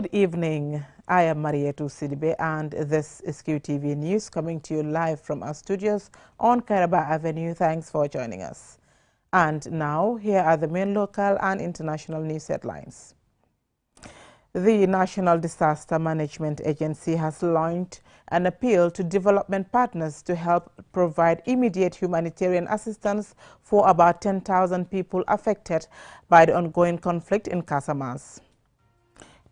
Good evening. I am Marietu Sidibe and this is QTV News coming to you live from our studios on Kairaba Avenue. Thanks for joining us. And now, here are the main local and international news headlines. The National Disaster Management Agency has launched an appeal to development partners to help provide immediate humanitarian assistance for about 10,000 people affected by the ongoing conflict in Casamance.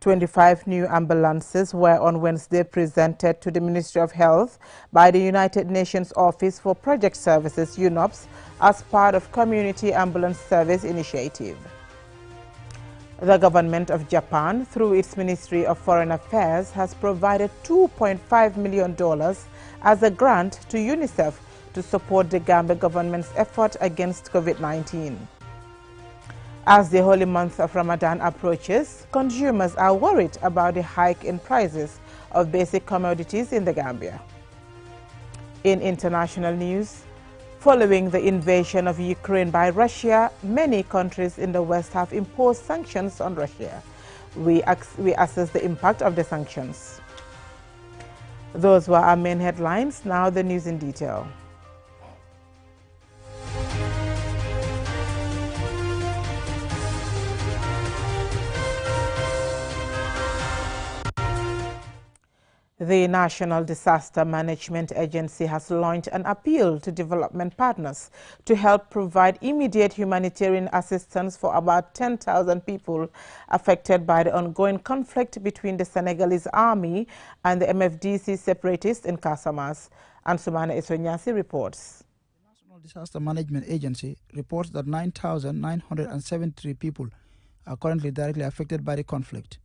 25 new ambulances were on Wednesday presented to the Ministry of Health by the United Nations Office for Project Services, UNOPS, as part of Community Ambulance Service Initiative. The government of Japan, through its Ministry of Foreign Affairs, has provided $2.5 million as a grant to UNICEF to support the Gambia government's effort against COVID-19. As the holy month of Ramadan approaches, consumers are worried about the hike in prices of basic commodities in the Gambia. In international news, following the invasion of Ukraine by Russia, many countries in the West have imposed sanctions on Russia. We assess the impact of the sanctions. Those were our main headlines. Now the news in detail. The National Disaster Management Agency has launched an appeal to development partners to help provide immediate humanitarian assistance for about 10,000 people affected by the ongoing conflict between the Senegalese army and the MFDC separatists in Casamance. Ansumana Isonyasi reports. The National Disaster Management Agency reports that 9,973 people are currently directly affected by the conflict.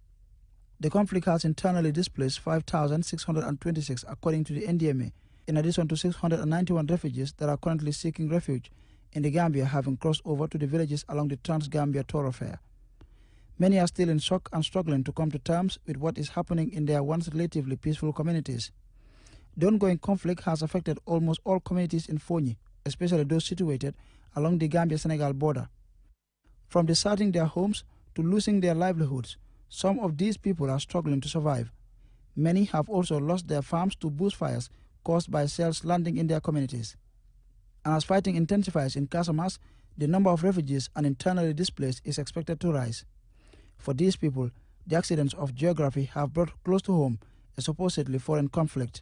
The conflict has internally displaced 5,626 according to the NDMA, in addition to 691 refugees that are currently seeking refuge in the Gambia, having crossed over to the villages along the Trans-Gambia thoroughfare. Many are still in shock and struggling to come to terms with what is happening in their once relatively peaceful communities. The ongoing conflict has affected almost all communities in Fonyi, especially those situated along the Gambia-Senegal border. From deserting their homes to losing their livelihoods, some of these people are struggling to survive. Many have also lost their farms to bushfires caused by shells landing in their communities. And as fighting intensifies in Casamance, the number of refugees and internally displaced is expected to rise. For these people, the accidents of geography have brought close to home a supposedly foreign conflict,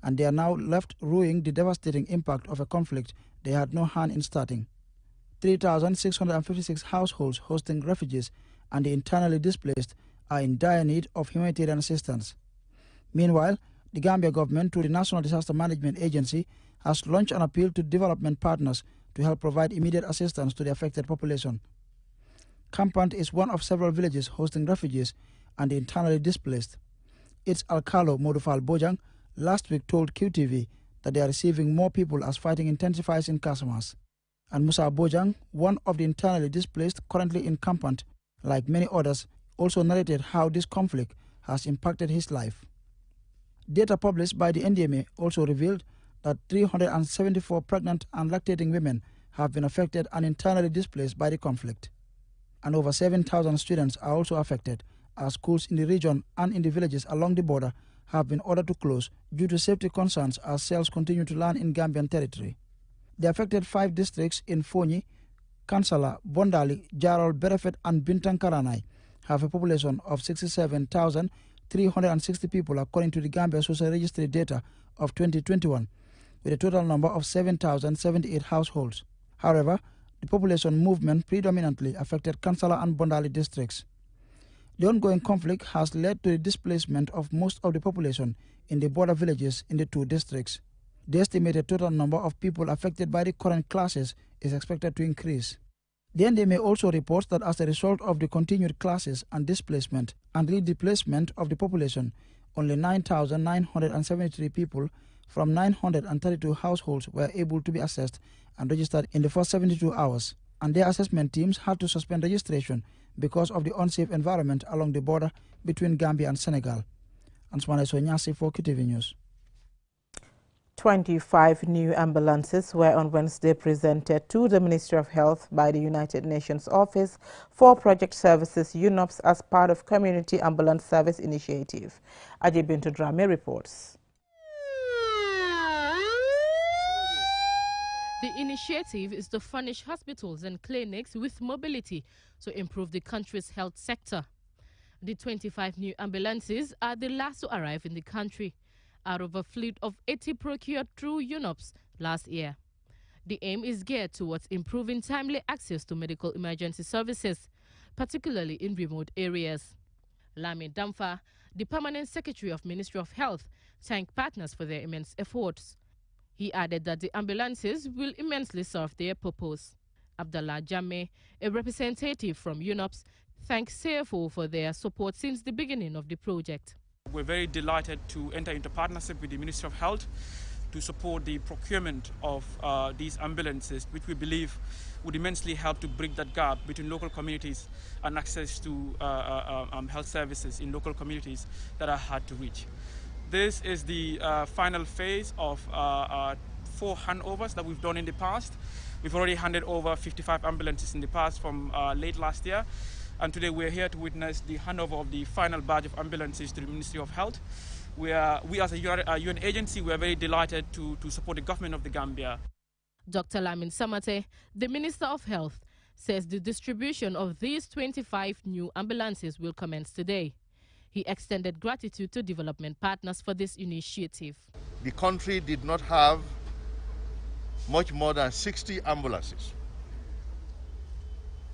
and they are now left rueing the devastating impact of a conflict they had no hand in starting. 3,656 households hosting refugees and the internally displaced are in dire need of humanitarian assistance. Meanwhile, the Gambia government, through the National Disaster Management Agency, has launched an appeal to development partners to help provide immediate assistance to the affected population. Kampant is one of several villages hosting refugees and the internally displaced. Its Alcalo Modufal Bojang last week told QTV that they are receiving more people as fighting intensifies in Casamance. And Musa Bojang, one of the internally displaced currently in Kampant, like many others, also narrated how this conflict has impacted his life. Data published by the NDMA also revealed that 374 pregnant and lactating women have been affected and internally displaced by the conflict. And over 7,000 students are also affected, as schools in the region and in the villages along the border have been ordered to close due to safety concerns as shells continue to land in Gambian territory. The affected 5 districts in Fonyi, Kansala, Bondali, Jarol, Berefet and Bintang Karanai have a population of 67,360 people according to the Gambia Social Registry data of 2021, with a total number of 7,078 households. However, the population movement predominantly affected Kansala and Bondali districts. The ongoing conflict has led to the displacement of most of the population in the border villages in the 2 districts. The estimated total number of people affected by the current clashes is expected to increase. The NDMA also reports that as a result of the continued clashes and displacement and redisplacement of the population, only 9,973 people from 932 households were able to be assessed and registered in the first 72 hours, and their assessment teams had to suspend registration because of the unsafe environment along the border between Gambia and Senegal. Ansumana Isonyasi for QTV News. 25 new ambulances were on Wednesday presented to the Ministry of Health by the United Nations Office for Project Services UNOPS as part of Community Ambulance Service Initiative. Ajibintu Drame reports. The initiative is to furnish hospitals and clinics with mobility to improve the country's health sector. The 25 new ambulances are the last to arrive in the country, out of a fleet of 80 procured through UNOPS last year. The aim is geared towards improving timely access to medical emergency services, particularly in remote areas. Lami Damfa, the Permanent Secretary of Ministry of Health, thanked partners for their immense efforts. He added that the ambulances will immensely serve their purpose. Abdallah Jammeh, a representative from UNOPS, thanks CFO for their support since the beginning of the project. We're very delighted to enter into partnership with the Ministry of Health to support the procurement of these ambulances, which we believe would immensely help to bridge that gap between local communities and access to health services in local communities that are hard to reach. This is the final phase of 4 handovers that we've done in the past. We've already handed over 55 ambulances in the past from late last year. And today we're here to witness the handover of the final batch of ambulances to the Ministry of Health. We as a UN agency, we are very delighted to support the government of the Gambia. Dr. Lamin Samate, the Minister of Health, says the distribution of these 25 new ambulances will commence today. He extended gratitude to development partners for this initiative. The country did not have much more than 60 ambulances.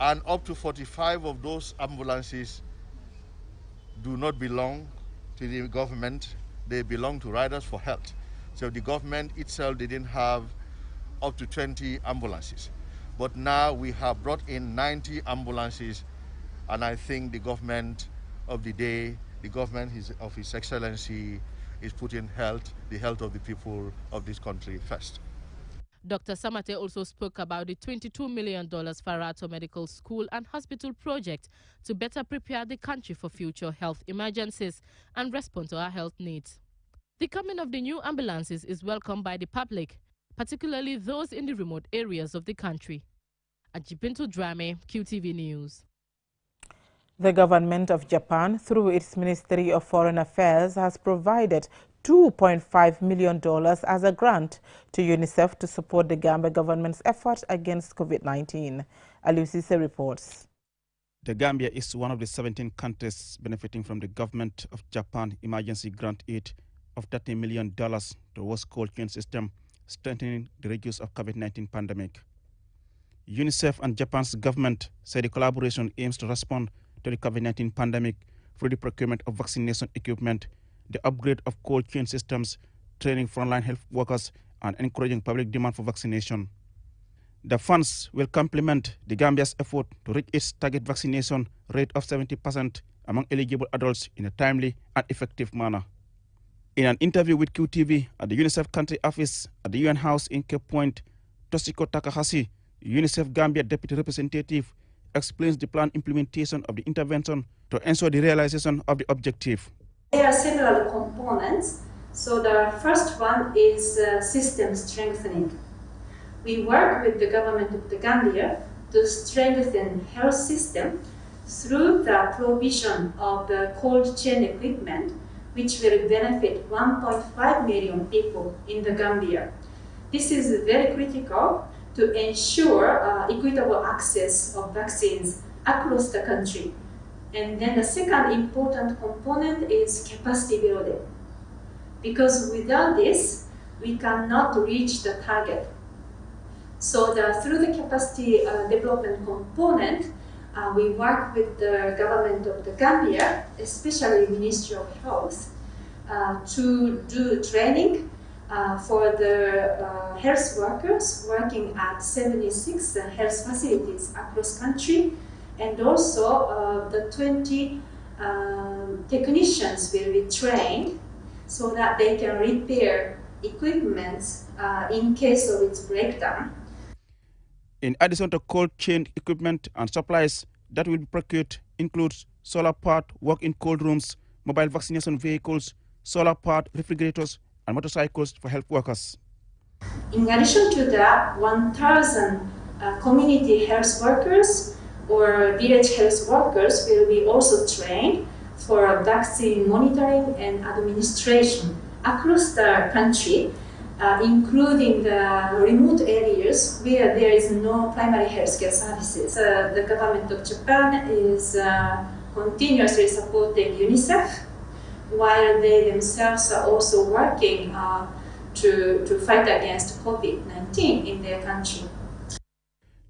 And up to 45 of those ambulances do not belong to the government. They belong to Riders for Health. So the government itself didn't have up to 20 ambulances. But now we have brought in 90 ambulances, and I think the government of the day, the government of His Excellency, is putting the health of the people of this country first. Dr. Samate also spoke about the $22 million Farato Medical School and Hospital project to better prepare the country for future health emergencies and respond to our health needs. The coming of the new ambulances is welcomed by the public, particularly those in the remote areas of the country. Ajibintu Drame, QTV News. The government of Japan, through its Ministry of Foreign Affairs, has provided $2.5 million as a grant to UNICEF to support the Gambia government's effort against COVID-19. Alusise reports. The Gambia is one of the 17 countries benefiting from the government of Japan emergency grant aid of $30 million towards cold chain system, strengthening the reduce of COVID-19 pandemic. UNICEF and Japan's government say the collaboration aims to respond to the COVID-19 pandemic through the procurement of vaccination equipment, the upgrade of cold chain systems, training frontline health workers, and encouraging public demand for vaccination. The funds will complement the Gambia's effort to reach its target vaccination rate of 70% among eligible adults in a timely and effective manner. In an interview with QTV at the UNICEF country office at the UN House in Cape Point, Toshiko Takahashi, UNICEF Gambia deputy representative, explains the planned implementation of the intervention to ensure the realization of the objective. There are several components. So the first one is system strengthening. We work with the government of the Gambia to strengthen health system through the provision of the cold chain equipment, which will benefit 1.5 million people in the Gambia. This is very critical to ensure equitable access of vaccines across the country. And then the second important component is capacity building. Because without this, we cannot reach the target. So through the capacity development component, we work with the government of the Gambia, especially Ministry of Health, to do training for the health workers working at 76 health facilities across country, and also the 20 technicians will be trained so that they can repair equipment in case of its breakdown. In addition to cold chain equipment and supplies that will be procured includes solar-powered work in cold rooms, mobile vaccination vehicles, solar-powered refrigerators, and motorcycles for health workers. In addition to that, 1,000 community health workers or village health workers will be also trained for vaccine monitoring and administration across the country, including the remote areas where there is no primary healthcare services. The government of Japan is continuously supporting UNICEF, while they themselves are also working to fight against COVID-19 in their country.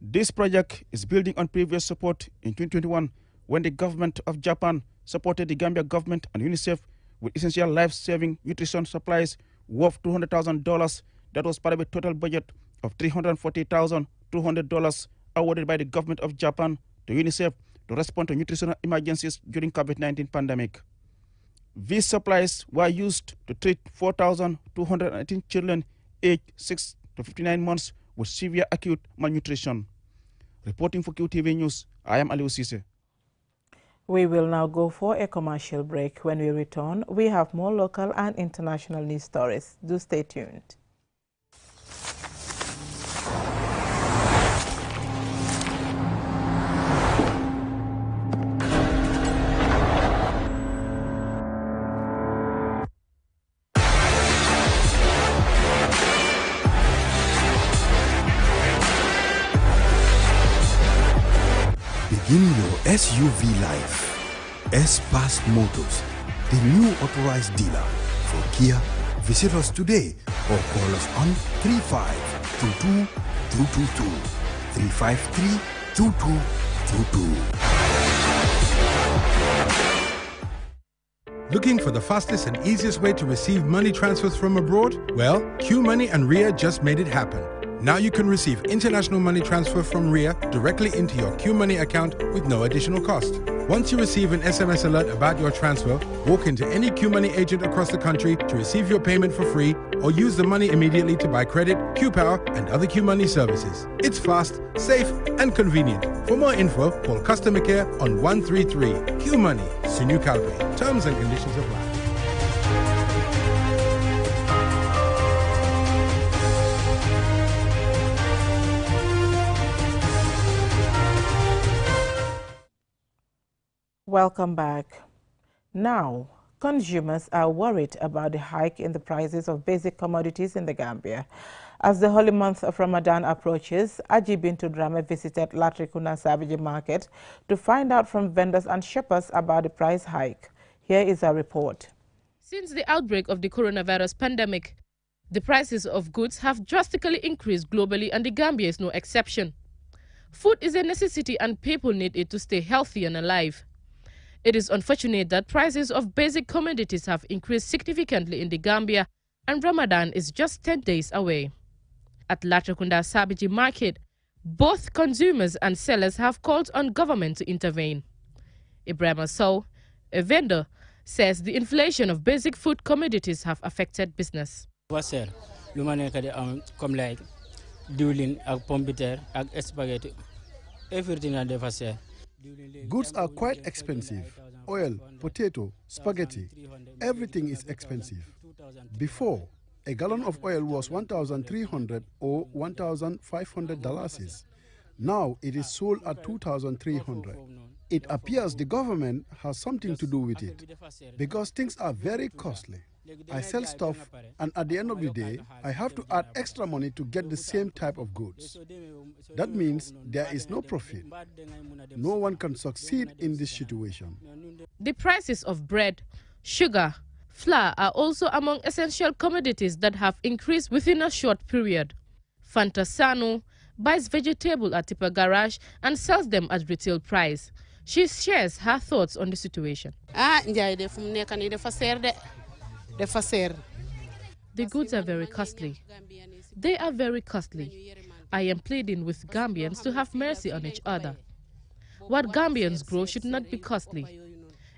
This project is building on previous support in 2021 when the government of Japan supported the Gambia government and UNICEF with essential life-saving nutrition supplies worth $200,000. That was part of a total budget of $340,200 awarded by the government of Japan to UNICEF to respond to nutritional emergencies during COVID-19 pandemic. These supplies were used to treat 4,218 children aged 6 to 59 months with severe acute malnutrition. Reporting for QTV News, I am Aliou Cisse. We will now go for a commercial break. When we return, we have more local and international news stories. Do stay tuned. Begin your SUV life. S-Pass Motors, the new authorized dealer for Kia. Visit us today or call us on 3522-222, 353-2222. Looking for the fastest and easiest way to receive money transfers from abroad? Well, QMoney and RIA just made it happen. Now you can receive international money transfer from RIA directly into your QMoney account with no additional cost. Once you receive an SMS alert about your transfer, walk into any QMoney agent across the country to receive your payment for free or use the money immediately to buy credit, QPower and other QMoney services. It's fast, safe and convenient. For more info, call customer care on 133. QMoney, Sunu Calpe. Terms and conditions apply. Welcome back. Now, consumers are worried about the hike in the prices of basic commodities in the Gambia. As the holy month of Ramadan approaches, Aji Bintu Drame visited Latrikunda Sabiji Market to find out from vendors and shoppers about the price hike. Here is our report. Since the outbreak of the coronavirus pandemic, the prices of goods have drastically increased globally, and the Gambia is no exception. Food is a necessity and people need it to stay healthy and alive. It is unfortunate that prices of basic commodities have increased significantly in the Gambia, and Ramadan is just 10 days away. At Latrikunda Sabiji Market, both consumers and sellers have called on government to intervene. Ibrahim Sow, a vendor, says the inflation of basic food commodities have affected business. Goods are quite expensive. Oil, potato, spaghetti, everything is expensive. Before, a gallon of oil was $1,300 or $1,500. Now it is sold at $2,300. It appears the government has something to do with it because things are very costly. I sell stuff and at the end of the day, I have to add extra money to get the same type of goods. That means there is no profit. No one can succeed in this situation. The prices of bread, sugar, flour are also among essential commodities that have increased within a short period. Fantasano buys vegetable at Tipper Garage and sells them at retail price. She shares her thoughts on the situation. The goods are very costly. They are very costly. I am pleading with Gambians to have mercy on each other. What Gambians grow should not be costly.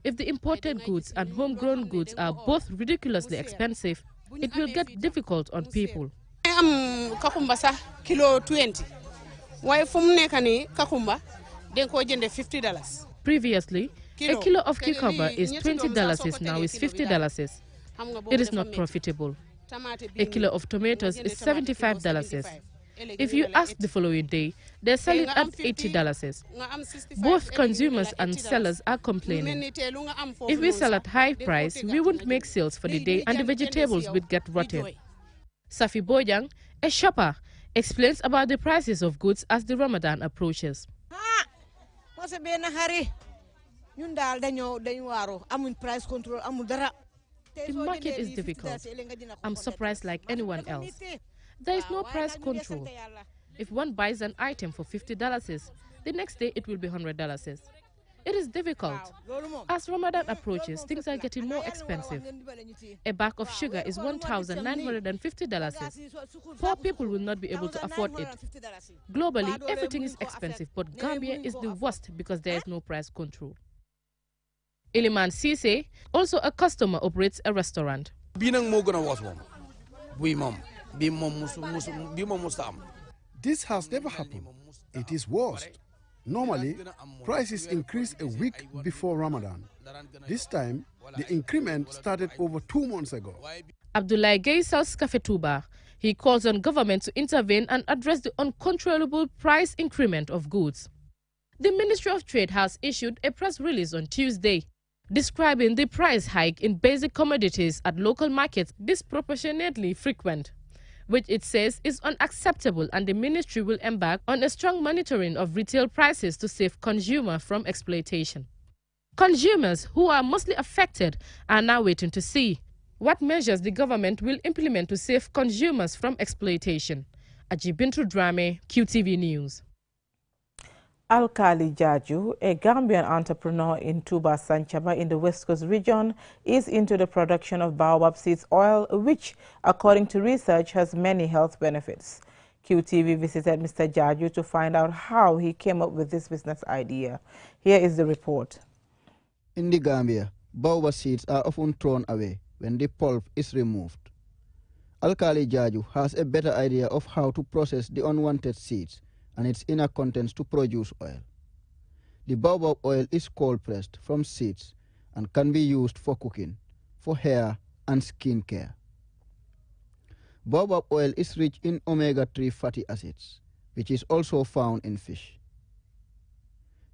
If the imported goods and homegrown goods are both ridiculously expensive, it will get difficult on people. Kilo 20. Why kakumba? Then $50. Previously, a kilo of cucumber is $20, now is $50. It is not profitable. A kilo of tomatoes is $75. If you ask the following day, they sell it at $80. Both consumers and sellers are complaining. If we sell at high price, we won't make sales for the day and the vegetables would get rotten. Safi Bojang, a shopper, explains about the prices of goods as the Ramadan approaches. The market is difficult. I'm surprised like anyone else. There is no price control. If one buys an item for $50, the next day it will be $100. It is difficult. As Ramadan approaches, things are getting more expensive. A bag of sugar is $1,950. Poor people will not be able to afford it. Globally, everything is expensive, but Gambia is the worst because there is no price control. Iliman Sise, also a customer, operates a restaurant. This has never happened. It is worst. Normally, prices increase a week before Ramadan. This time, the increment started over 2 months ago. Abdullah Gay sells Kafetuba. He calls on government to intervene and address the uncontrollable price increment of goods. The Ministry of Trade has issued a press release on Tuesday describing the price hike in basic commodities at local markets disproportionately frequent, which it says is unacceptable, and the ministry will embark on a strong monitoring of retail prices to save consumers from exploitation. Consumers, who are mostly affected, are now waiting to see what measures the government will implement to save consumers from exploitation. Ajibintu Drame, QTV News. Alkali Jaju, a Gambian entrepreneur in Tuba Sanchaba in the West Coast region, is into the production of baobab seeds oil, which, according to research, has many health benefits. QTV visited Mr. Jaju to find out how he came up with this business idea. Here is the report. In the Gambia, baobab seeds are often thrown away when the pulp is removed. Alkali Jaju has a better idea of how to process the unwanted seeds and its inner contents to produce oil. The baobab oil is cold pressed from seeds and can be used for cooking, for hair and skin care. Baobab oil is rich in omega-3 fatty acids, which is also found in fish.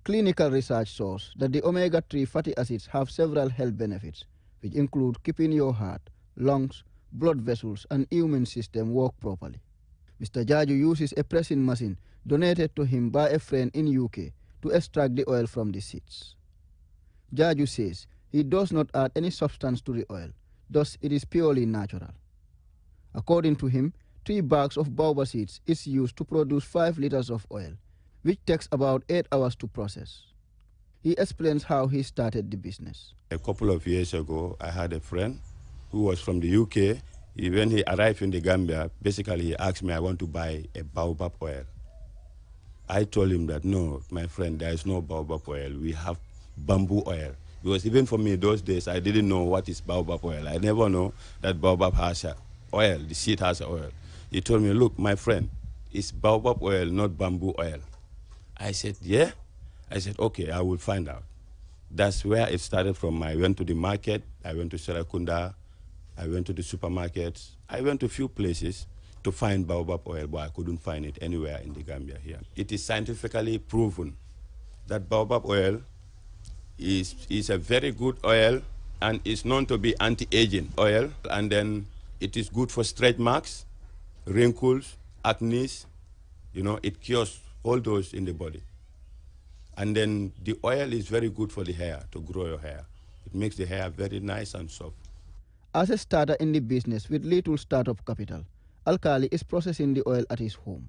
Clinical research shows that the omega-3 fatty acids have several health benefits, which include keeping your heart, lungs, blood vessels and immune system work properly. Mr. Jaju uses a pressing machine donated to him by a friend in UK to extract the oil from the seeds. Jaju says he does not add any substance to the oil, thus it is purely natural. According to him, 3 bags of baobab seeds is used to produce 5 liters of oil, which takes about 8 hours to process. He explains how he started the business. A couple of years ago, I had a friend who was from the UK. When he arrived in the Gambia, basically he asked me, I want to buy a baobab oil. I told him that, no, my friend, there is no baobab oil. We have bamboo oil. Because even for me, those days, I didn't know what is baobab oil. I never know that baobab has oil, the seed has oil. He told me, look, my friend, it's baobab oil, not bamboo oil. I said, yeah? I said, okay, I will find out. That's where it started from. I went to the market, I went to Serakunda, I went to the supermarkets, I went to a few places to find baobab oil, but I couldn't find it anywhere in the Gambia here. It is scientifically proven that baobab oil is a very good oil and is known to be anti-aging oil, and then it is good for stretch marks, wrinkles, acne, it cures all those in the body. And then the oil is very good for the hair, to grow your hair. It makes the hair very nice and soft. As a starter in the business with little startup capital, Alkali is processing the oil at his home.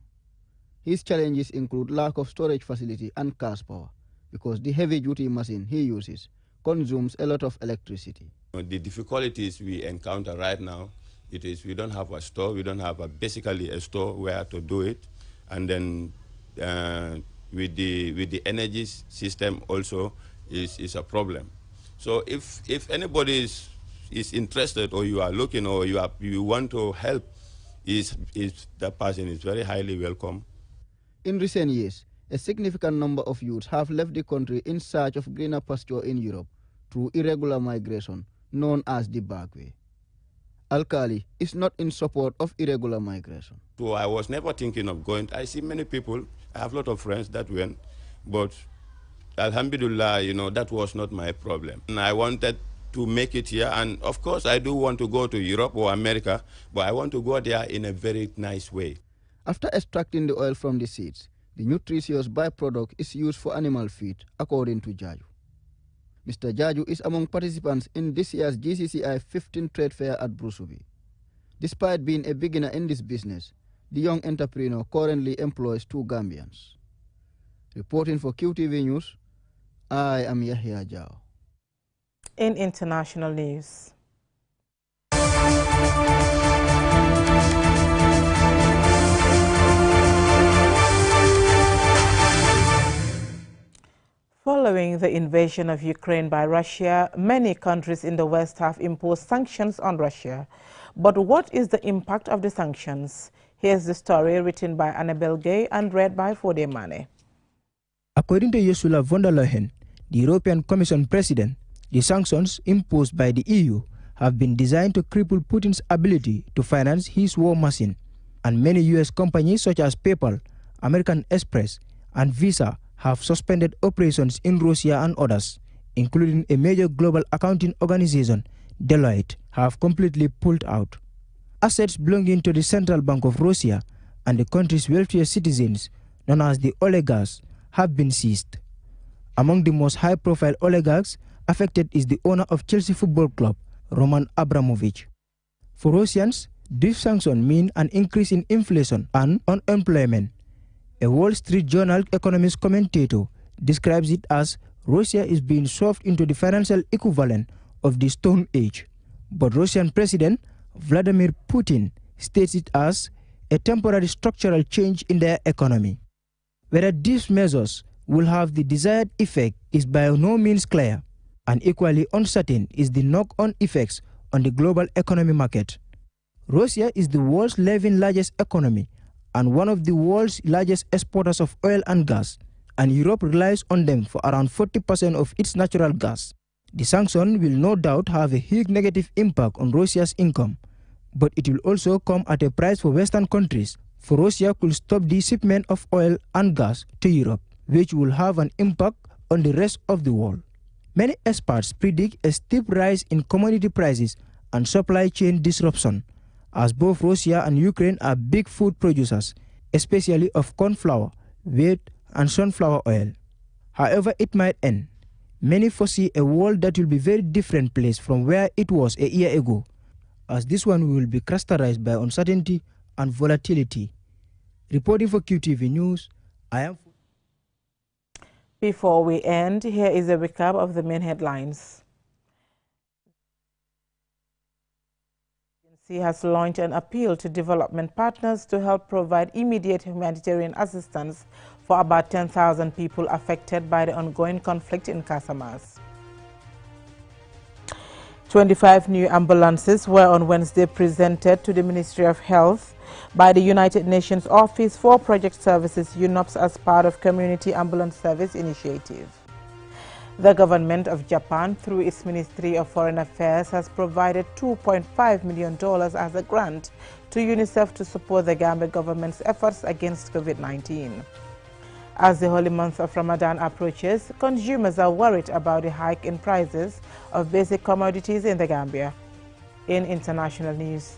His challenges include lack of storage facility and cash power, because the heavy-duty machine he uses consumes a lot of electricity. The difficulties we encounter right now, it is we don't have a store, we don't have basically a store where to do it, and then with the energy system also is a problem. So if anybody is interested, or you are looking, or you want to help, that person is very highly welcome. In recent years, a significant number of youths have left the country in search of greener pasture in Europe through irregular migration, known as the back way. Alkali is not in support of irregular migration. So I was never thinking of going. I see many people, I have a lot of friends that went, but alhamdulillah, you know, that was not my problem. And I wanted to make it here, and of course I do want to go to Europe or America, but I want to go there in a very nice way. After extracting the oil from the seeds, the nutritious byproduct is used for animal feed, according to Jaju. Mr. Jaju is among participants in this year's GCCI 15th Trade Fair at Brusubi. Despite being a beginner in this business, the young entrepreneur currently employs 2 Gambians. Reporting for QTV News, I am Yahya Jao. In international news. Following the invasion of Ukraine by Russia, many countries in the West have imposed sanctions on Russia. But what is the impact of the sanctions? Here's the story written by Annabel Gay and read by Fode Mane. According to Ursula von der Leyen, the European Commission President, the sanctions imposed by the EU have been designed to cripple Putin's ability to finance his war machine, and many US companies such as PayPal, American Express, and Visa have suspended operations in Russia, and others, including a major global accounting organization, Deloitte, have completely pulled out. Assets belonging to the Central Bank of Russia and the country's wealthier citizens, known as the oligarchs, have been seized. Among the most high-profile oligarchs affected is the owner of Chelsea Football Club, Roman Abramovich. For Russians, these sanctions mean an increase in inflation and unemployment. A Wall Street Journal economist commentator describes it as Russia is being shoved into the financial equivalent of the Stone Age. But Russian President Vladimir Putin states it as a temporary structural change in their economy. Whether these measures will have the desired effect is by no means clear, and equally uncertain is the knock-on effects on the global economy market. Russia is the world's 11th largest economy and one of the world's largest exporters of oil and gas, and Europe relies on them for around 40% of its natural gas. The sanction will no doubt have a huge negative impact on Russia's income, but it will also come at a price for Western countries, for Russia could stop the shipment of oil and gas to Europe, which will have an impact on the rest of the world. Many experts predict a steep rise in commodity prices and supply chain disruption, as both Russia and Ukraine are big food producers, especially of corn flour, wheat, and sunflower oil. However it might end, many foresee a world that will be a very different place from where it was a year ago, as this one will be characterized by uncertainty and volatility. Reporting for QTV News, I am... Before we end, here is a recap of the main headlines. The agency has launched an appeal to development partners to help provide immediate humanitarian assistance for about 10,000 people affected by the ongoing conflict in Casamance. 25 new ambulances were on Wednesday presented to the Ministry of Health by the United Nations Office for Project Services UNOPS as part of Community Ambulance Service Initiative. The government of Japan, through its Ministry of Foreign Affairs, has provided $2.5 million as a grant to UNICEF to support the Gambia government's efforts against COVID-19. As the holy month of Ramadan approaches, consumers are worried about the hike in prices of basic commodities in the Gambia. In international news,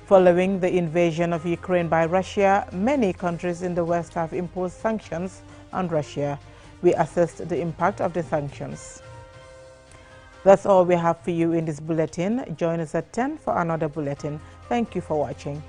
following the invasion of Ukraine by Russia, many countries in the West have imposed sanctions on Russia. We assessed the impact of the sanctions. That's all we have for you in this bulletin. Join us at 10 for another bulletin. Thank you for watching.